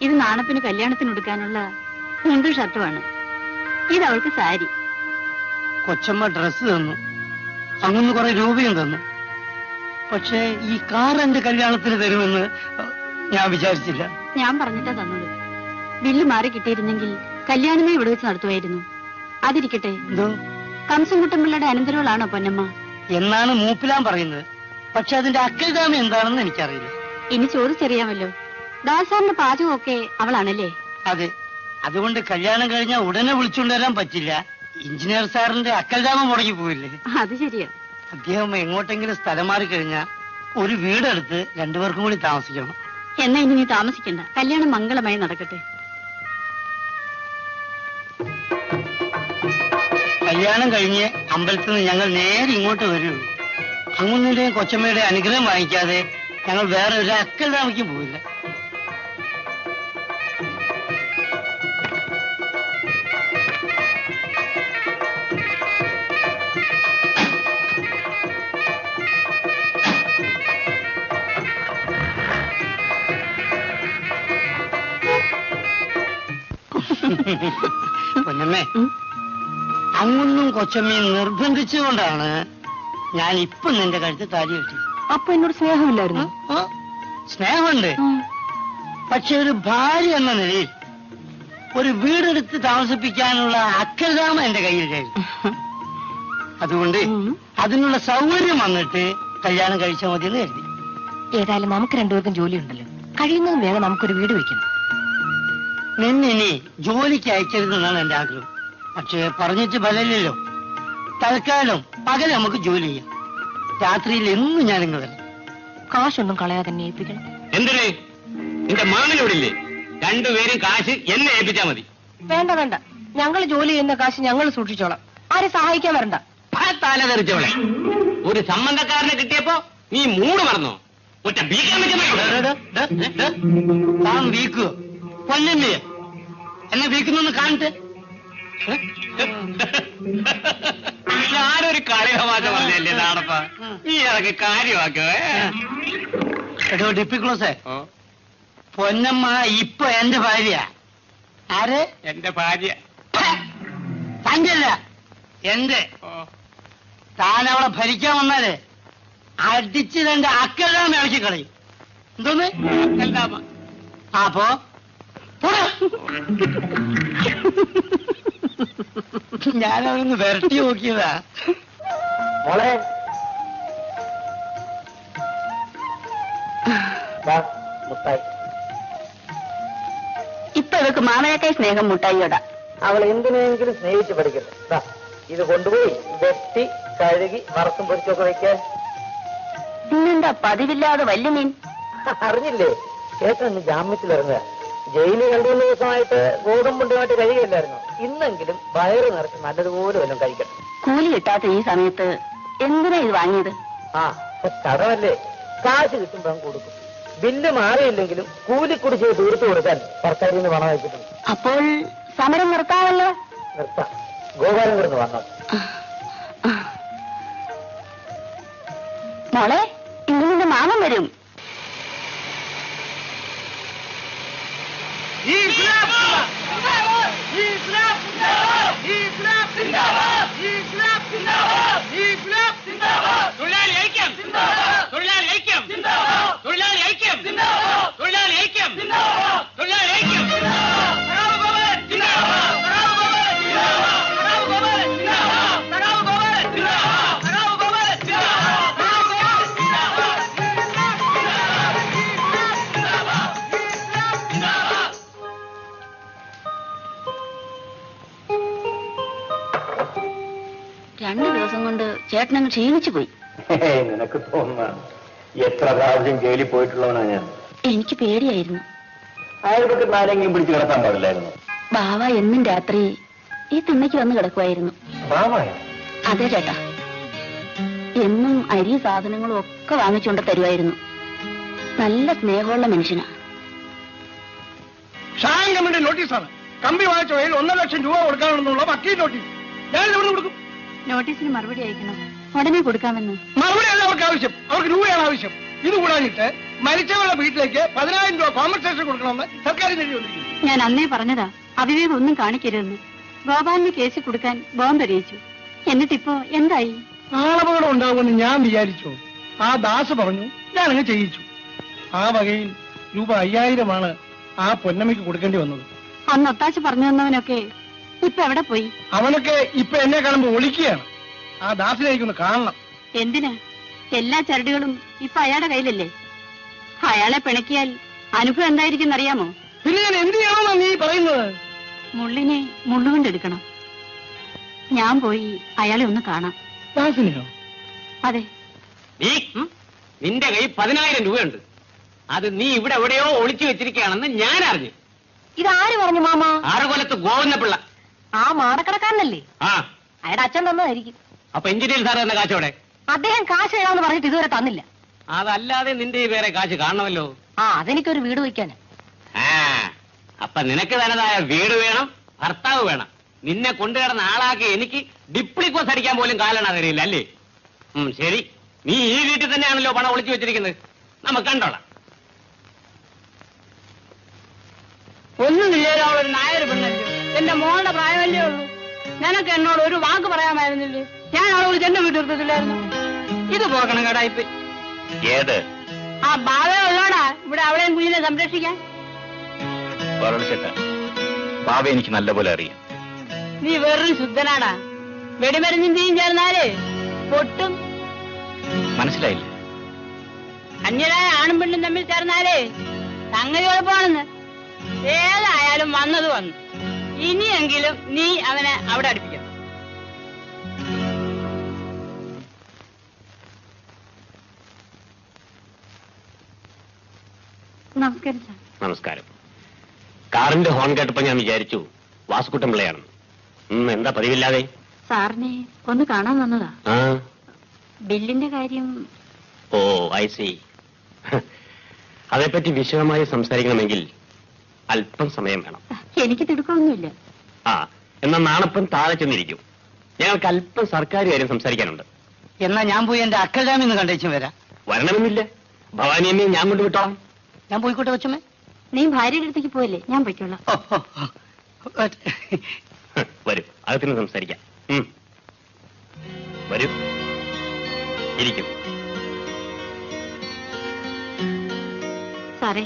ഇത് നാണപ്പിന് കല്യാണത്തിന് എടുക്കാനുള്ള മുണ്ടും ഷർട്ടുമാണ്. ഇത് അവൾക്ക് സാരി. കൊച്ചമ്മ ഡ്രസ് തന്നു, അങ്ങനെ കുറെ രൂപയും തന്നു. പക്ഷേ ഈ കാർ എന്റെ കല്യാണത്തിന് തരുമെന്ന് ഞാൻ വിചാരിച്ചില്ല. ഞാൻ പറഞ്ഞിട്ടാ തന്നത്. ബില്ല് മാറി കിട്ടിയിരുന്നെങ്കിൽ കല്യാണമേ ഇവിടെ വെച്ച് നടത്തുമായിരുന്നു. അതിരിക്കട്ടെ, എന്തോ കംസൻകുട്ടമ്പിള്ളയുടെ അനന്തരവളാണോ പൊന്നമ്മ എന്നാണ് മൂപ്പിലാൻ പറയുന്നത്. പക്ഷെ അതിന്റെ അക്കൽദാമ എന്താണെന്ന് എനിക്കറിയില്ല. ഇനി ചോദിച്ചറിയാമല്ലോ. ദാസാറിന്റെ പാചകമൊക്കെ അവളാണല്ലേ? അതെ. അതുകൊണ്ട് കല്യാണം കഴിഞ്ഞാൽ ഉടനെ വിളിച്ചുകൊണ്ടുവരാൻ പറ്റില്ല. എഞ്ചിനീയർ സാറിന്റെ അക്കൽദാമ മുടങ്ങി പോയില്ലേ? അത് ശരിയാ. അദ്ദേഹം എങ്ങോട്ടെങ്കിലും സ്ഥലം മാറി കഴിഞ്ഞാൽ ഒരു വീടെടുത്ത് രണ്ടുപേർക്കും കൂടി താമസിക്കണം. എന്നാ ഇനി നീ താമസിക്കണ്ട. കല്യാണം മംഗളമായി നടക്കട്ടെ. കല്യാണം കഴിഞ്ഞ് അമ്പലത്തിൽ നിന്ന് ഞങ്ങൾ നേരെ ഇങ്ങോട്ട് വരൂ. അങ്ങുന്നിന്റെയും കൊച്ചമ്മയുടെ അനുഗ്രഹം വാങ്ങിക്കാതെ ഞങ്ങൾ വേറെ ഒരു അക്കൽദാമയ്ക്കും പോയില്ല. പൊന്നമ്മേ, അങ്ങൊന്നും കൊച്ചമ്മയും നിർബന്ധിച്ചുകൊണ്ടാണ് ഞാൻ ഇപ്പൊ നിന്റെ കഴുത്ത് താലി കെട്ടി. അപ്പൊ എന്നോട് സ്നേഹമില്ലായിരുന്നു? സ്നേഹമുണ്ട്. പക്ഷെ ഒരു ഭാര്യ എന്ന നിലയിൽ ഒരു വീടെടുത്ത് താമസിപ്പിക്കാനുള്ള അക്കൽദാമ എന്റെ കയ്യിലായിരുന്നു. അതുകൊണ്ട് അതിനുള്ള സൗകര്യം വന്നിട്ട് കല്യാണം കഴിച്ചാൽ മതിയെന്ന് കരുതി. ഏതായാലും നമുക്ക് രണ്ടുപേർക്കും ജോലിയുണ്ടല്ലോ. കഴിയുന്നതും വേഗം നമുക്കൊരു വീട് വെക്കണം. നിന്നിനി ജോലിക്ക് അയക്കരുതെന്നാണ് എന്റെ ആഗ്രഹം. പക്ഷേ പറഞ്ഞിട്ട് ഫലമില്ലല്ലോ. തൽക്കാലം പകൽ നമുക്ക് ജോലി ചെയ്യാം. രാത്രിയിൽ എന്നും ഞാനിങ്ങ് വരാം. കാശൊന്നും കളയാതെ തന്നെ ഏൽപ്പിക്കണം. എന്തിന്? നിന്റെ മാമനോടില്ലേ? രണ്ടുപേരും കാശ് എന്നെ ഏൽപ്പിച്ചാ മതി. വേണ്ട വേണ്ട, ഞങ്ങൾ ജോലി ചെയ്യുന്ന കാശ് ഞങ്ങൾ സൂക്ഷിച്ചോളാം. ആരെ സഹായിക്കാൻ വരണ്ട. തല തെറിച്ചോളെ. ഒരു സംബന്ധക്കാരനെ കിട്ടിയപ്പോ നീ മൂട് മറന്നോ? ഒറ്റ താൻ വീക്കോ? പൊന്നമ്മയെ എന്നെ വീക്കുന്നൊന്ന് കാണട്ടെ. ഞാനൊരു കളി തമാശ പറഞ്ഞല്ലേ നാടപ്പ. നീ അതൊക്കെ കാര്യമാക്കോ? എടോ ഡിപ്പിക്ലോസേ, പൊന്നമ്മ ഇപ്പൊ എന്റെ ഭാര്യ. ആര്? എന്റെ ഭാര്യ. തങ്കല്ല, എന്റെ. താൻ അവളെ ഭരിക്കാൻ വന്നാലേ അടിച്ച് തന്റെ അക്കൽദാമ ഇളക്കി കളയും. എന്തോന്ന് അക്കൽദാമ? അപ്പോ ഞാനവനൊന്ന് വരട്ടി നോക്കിയതാ. മോളെ മുട്ടായി. ഇപ്പൊ ഇവർക്ക് മാമനക്കായി സ്നേഹം മുട്ടായിയോടാ. അവൾ എന്തിനെങ്കിലും സ്നേഹിച്ച് പഠിക്കട്ടെ. ഇത് കൊണ്ടുപോയി വെട്ടി കഴുകി വറുത്തും പൊരിച്ചൊക്കെ വയ്ക്കാൻ. ഇന്നെന്താ പതിവില്ലാതെ വലിയ മീൻ? അറിഞ്ഞില്ലേ, ചേട്ടൻ ജാമ്യത്തിൽ ഇറങ്ങുക. ജയിലിൽ 2-3 ദിവസമായിട്ട് ഗോതമ്പുണ്ടുമായിട്ട് കഴിയില്ലായിരുന്നു. ഇന്നെങ്കിലും വയറ് നിറച്ച് നല്ലതുപോലെ വല്ലതും കഴിക്കട്ടെ. കൂലി കിട്ടാത്ത ഈ സമയത്ത് എന്തിനാ ഇത് വാങ്ങിയത്? കടമല്ലേ, കാശ് കിട്ടുമ്പോൾ കൊടുക്കും. ബില്ല് മാറിയില്ലെങ്കിലും കൂലിക്കുടിശ്ശിക തീർത്തു കൊടുക്കാൻ സർക്കാരിൽ നിന്ന് പണം വെച്ചിട്ടുണ്ട്. അപ്പോൾ സമരം നിർത്താമല്ലോ. നിർത്താം. ഗോപാലൻ കിടന്ന് വന്നാൽ മോളെ, ഇന്ന് നിന്റെ മാമൻ വരും. ചേട്ടനങ്ങ് ക്ഷീണിച്ചു പോയി. നിനക്ക് തോന്നുന്ന എത്ര പ്രാവശ്യം ജയിലിൽ പോയിട്ടുള്ളവനാ ഞാൻ. എനിക്ക് പേടിയായിരുന്നു. അയൽപക്കത്ത് ആരെങ്കിലും പിടിച്ചു കിടത്താൻ പാടില്ലായിരുന്നു. ബാവ എന്നും രാത്രി ഈ തിണ്ണയ്ക്ക് വന്ന് കിടക്കുമായിരുന്നു. അതെ ചേട്ടാ, എന്നും അരി സാധനങ്ങളും ഒക്കെ വാങ്ങിച്ചുകൊണ്ട് തരുമായിരുന്നു. നല്ല സ്നേഹമുള്ള മനുഷ്യനാ. ഷാൻ കമ്മിറ്റി നോട്ടീസാണ്. കമ്പി വാങ്ങിച്ച വഴിയിൽ 1.5 ലക്ഷം രൂപ കൊടുക്കാനുണ്ടെന്നുള്ള വക്കീൽ നോട്ടീസ്. ഞാൻ ഇവിടെ കൊടുക്കും. നോട്ടീസിന് മറുപടി അയക്കണം. ഉടനെ കൊടുക്കാമെന്ന്. മറുപടിയല്ല അവർക്ക് ആവശ്യം, അവർക്ക് രൂപയാണ് ആവശ്യം. ഇത് കൂടാഞ്ഞിട്ട് മരിച്ചവരുടെ വീട്ടിലേക്ക് 10,000 രൂപ കോമ്പൻസേഷൻ കൊടുക്കണമെന്ന് സർക്കാർ വന്നിരിക്കുന്നു. ഞാൻ അന്നേ പറഞ്ഞതാ അവിവേകം ഒന്നും കാണിക്കരുതെന്ന്. ഗോപാലിന് കേസ് കൊടുക്കാൻ ബോംബ് എറിയിച്ചു. എന്നിട്ടിപ്പോ എന്തായി? ആളപകടം ഉണ്ടാവുമെന്ന് ഞാൻ വിചാരിച്ചു. ആ ദാസ് പറഞ്ഞു, ഞാനങ്ങ് ചെയ്യിച്ചു. ആ വകയിൽ രൂപ 5,000 ആ പൊന്നമ്മയ്ക്ക് കൊടുക്കേണ്ടി വന്നത്. അന്ന് ഒത്താശ പറഞ്ഞു തന്നവനൊക്കെ ഇപ്പൊ എവിടെ പോയി? അവനൊക്കെ ഇപ്പൊ എന്നെ കാണുമ്പോ ഒളിക്കുകയാണ്. ആ ദാസിനെ എനിക്കൊന്ന് കാണണം. എന്തിനാ? എല്ലാ ചരടുകളും ഇപ്പൊ അയാളുടെ കയ്യിലല്ലേ? അയാളെ പിണക്കിയാൽ അനുഭവം എന്തായിരിക്കും അറിയാമോ? പിന്നെ ഞാൻ എന്ത് ചെയ്യണമെന്നാ നീ പറയുന്നത്? മുള്ളിനെ മുള്ളുകൊണ്ടെടുക്കണം. ഞാൻ പോയി അയാളെ ഒന്ന് കാണാം. ദാസിനെയോ? അതെ. നിന്റെ കയ്യിൽ 10,000 രൂപയുണ്ട്. അത് നീ ഇവിടെ എവിടെയോ ഒളിച്ചു വെച്ചിരിക്കുകയാണെന്ന് ഞാൻ അറിഞ്ഞു. ഇതാര് പറഞ്ഞു മാമ? ആറുകൊലത്ത് ഗോവിന്ദപിള്ള. ആ മാടക്കടക്കാരനല്ലേ? ആ, അയാളുടെ അച്ഛൻ തന്നതായിരിക്കും. അപ്പൊ എഞ്ചിനീയർ സാർ എന്ന കാശോടെ? അദ്ദേഹം കാശ് തരാമെന്ന് പറഞ്ഞിട്ട് ഇതുവരെ തന്നില്ല. അതല്ലാതെ നിന്റെ ഈ വേറെ കാശ് കാണണമല്ലോ. അതെനിക്കൊരു വീട് വയ്ക്കാന്. ആ, അപ്പൊ നിനക്ക് തനതായ വീട് വേണം, ഭർത്താവ് വേണം. നിന്നെ കൊണ്ടുകിടന്ന ആളാക്കി എനിക്ക് ഡിപ്ലിക്കോസ് അടിക്കാൻ പോലും കാലണ തരില്ല അല്ലേ? ശരി, നീ ഈ വീട്ടിൽ തന്നെയാണല്ലോ പണം ഒളിച്ചു വെച്ചിരിക്കുന്നത്. നമുക്ക് കണ്ടോളാം. ഒന്നും ചെയ്യാനുള്ള നായർ പെണ്ണല്ലോ. എന്റെ മോളുടെ പ്രായമല്ലേ ഉള്ളൂ. നിനക്ക് എന്നോട് ഒരു വാക്ക് പറയാമായിരുന്നില്ലേ? ഞാൻ അവളെ വിളിച്ച് എന്റെ വീട്ടിൽ നിർത്തത്തില്ലായിരുന്നു. ഇത് പോകണം കേടായിപ്പ്. ഏത്? ആ ബാവേ ഉള്ളോടാ ഇവിടെ അവളെയും കുഞ്ഞിനെ സംരക്ഷിക്കാൻ. ബാബ എനിക്ക് നല്ലപോലെ അറിയാം. നീ വെറും ശുദ്ധനാടാ. വെടിമരുന്നിന്റെയും ചേർന്നാലേ പൊട്ടും. മനസ്സിലായില്ല? അന്യരായ ആണും പെണ്ണും തമ്മിൽ ചേർന്നാലേ സംഗതി കുഴപ്പമാണെന്ന്. ഏതായാലും വന്നത് വന്നു. ഇനിയെങ്കിലും നീ അവനെ അവിടെ അടുപ്പിക്കണം. നമസ്കാരം സാർ. നമസ്കാരം. കാറിന്റെ ഹോൺ കേട്ടപ്പോ ഞാൻ വിചാരിച്ചു വാസുക്കുട്ടൻ പിള്ളയാണ്. എന്താ പതിവില്ലാതെ? സാറിനെ ഒന്ന് കാണാൻ വന്നതാ. ആ, ബില്ലിന്റെ കാര്യം. ഓ, ഐ സി. അതേപ്പറ്റി വിശദമായി സംസാരിക്കണമെങ്കിൽ അല്പം സമയം വേണം. എനിക്ക് തിടുക്കമൊന്നുമില്ല. ആ, എന്നാ നാണപ്പം താഴെ ചെന്നിരിക്കും. ഞങ്ങൾക്ക് അല്പം സർക്കാർ കാര്യം സംസാരിക്കാനുണ്ട്. എന്നാ ഞാൻ പോയി എന്റെ അക്കൽജാമിന്ന് കണ്ടേച്ചും വരാം. വരണമെന്നില്ല, ഭവാനിയമ്മയെ ഞാൻ കൊണ്ടുവിട്ടോളാം. ഞാൻ പോയിക്കോട്ടെ കൊച്ചമ്മേ? നീ ഭാര്യയുടെ അടുത്തേക്ക് പോയല്ലേ, ഞാൻ പൊയ്ക്കോളാം. വരൂ, അകത്തിന് സംസാരിക്കാം. വരൂ, ഇരിക്കും. സാറേ,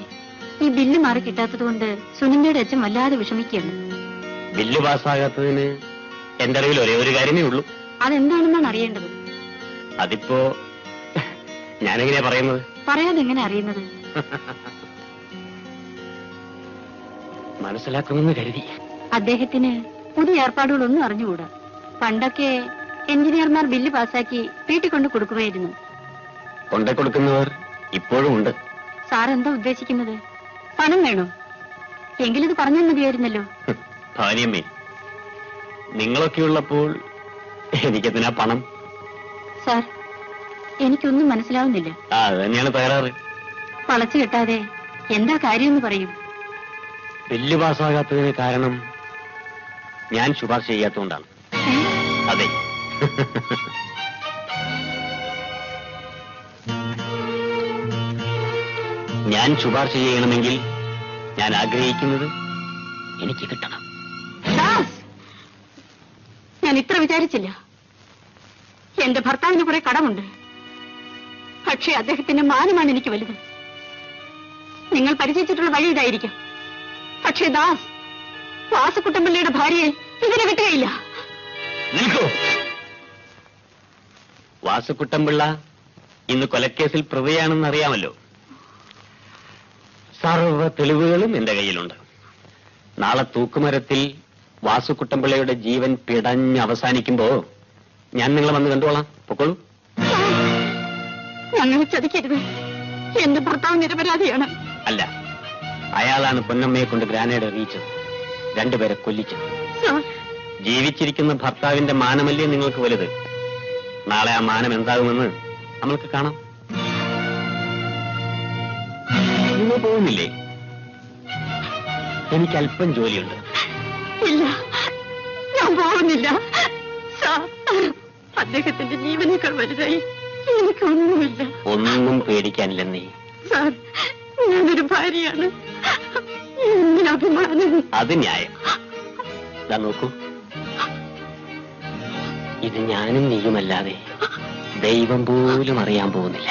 ഈ ബില്ല് മാറി കിട്ടാത്തത് കൊണ്ട് സുനിന്ദയുടെ അച്ഛൻ വല്ലാതെ വിഷമിക്കുകയാണ്. ബില്ല് പാസ്സാകാത്തതിന് എന്റെ അറിവിൽ ഒരേ ഒരു കാര്യമേ ഉള്ളൂ. അതെന്താണെന്നാണ് അറിയേണ്ടത്. അതിപ്പോ ഞാനെങ്ങനെയാ പറയുന്നത്? പറയാതെ എങ്ങനെ അറിയുന്നത്? മനസ്സിലാക്കുമെന്ന് കരുതി. അദ്ദേഹത്തിന് പുതിയ ഏർപ്പാടുകളൊന്നും അറിഞ്ഞുകൂടാ. പണ്ടൊക്കെ എഞ്ചിനീയർമാർ ബില്ല് പാസ്സാക്കി വീട്ടിൽ കൊണ്ട് കൊടുക്കുമായിരുന്നു. കൊണ്ടേ കൊടുക്കുന്നവർ ഇപ്പോഴും ഉണ്ട്. സാർ എന്താ ഉദ്ദേശിക്കുന്നത്? പണം വേണോ? എങ്കിലിത് പറഞ്ഞാൽ മതിയായിരുന്നല്ലോ. ഭാര്യമ്മേ, നിങ്ങളൊക്കെ ഉള്ളപ്പോൾ എനിക്കെന്തിനാ പണം? സാർ, എനിക്കൊന്നും മനസ്സിലാവുന്നില്ല. അത് തന്നെയാണ് തകരാറ്. വളച്ചു കെട്ടാതെ എന്താ കാര്യമെന്ന് പറയും. ബില്ല് പാസ്സാകാത്തതിന് കാരണം ഞാൻ ശുപാർശ ചെയ്യാത്തതുകൊണ്ടാണ്. അതെ. ഞാൻ ശുപാർശ ചെയ്യണമെങ്കിൽ ഞാൻ ആഗ്രഹിക്കുന്നത് എനിക്ക് കിട്ടണം. ഞാൻ ഇത്ര വിചാരിച്ചില്ല. എന്റെ ഭർത്താവിന് കുറെ കടമുണ്ട്. പക്ഷേ അദ്ദേഹത്തിന്റെ മാനമാണ് എനിക്ക് വലുത്. നിങ്ങൾ പരിചയിച്ചിട്ടുള്ള വഴി ഇതായിരിക്കും. പക്ഷേ ദാസ്, വാസുക്കുട്ടമ്പിള്ളയുടെ ഭാര്യയെ ഇതിനെ വിട്ടുകയില്ല. നിൽക്കൂ. വാസുക്കുട്ടമ്പിള്ള ഇന്ന് കൊലക്കേസിൽ പ്രതിയാണെന്ന് അറിയാമല്ലോ. സർവ്വ തെളിവുകളും എന്റെ കയ്യിലുണ്ട്. നാളെ തൂക്കുമരത്തിൽ വാസുക്കുട്ടമ്പിള്ളയുടെ ജീവൻ പിടഞ്ഞ് അവസാനിക്കുമ്പോ ഞാൻ നിങ്ങളെ വന്ന് കണ്ടോളാം. പൊക്കോളൂ. ഞങ്ങളെ ചതിക്കരുത്. എന്റെ ഭർത്താവ് നിരപരാധിയാണ്. അല്ല, അയാളാണ് പൊന്നമ്മയെ കൊണ്ട് ഗ്രാനേഡ് എറിയിച്ചത്, രണ്ടുപേരെ കൊല്ലിച്ചത്. ജീവിച്ചിരിക്കുന്ന ഭർത്താവിന്റെ മാനമല്ലേ നിങ്ങൾക്ക് വലുത്? നാളെ ആ മാനം എന്താകുമെന്ന് നമ്മൾക്ക് കാണാം. നിങ്ങൾ പോകുന്നില്ലേ? എനിക്ക് അല്പം ജോലിയുണ്ട്. ഇല്ല, ഞാൻ പോകുന്നില്ല. അദ്ദേഹത്തിന്റെ ജീവനേക്കാൾ വലുതായി എനിക്കൊന്നുമില്ല. ഒന്നും പേടിക്കാനില്ലെന്നേ. സാർ, ഞാനൊരു ഭാര്യയാണ്. എന്തിനഭിമാനം? അത് ന്യായം. ഇതാ നോക്കൂ, ഇത് ഞാനും നീയുമല്ലാതെ ദൈവം പോലും അറിയാൻ പോകുന്നില്ല.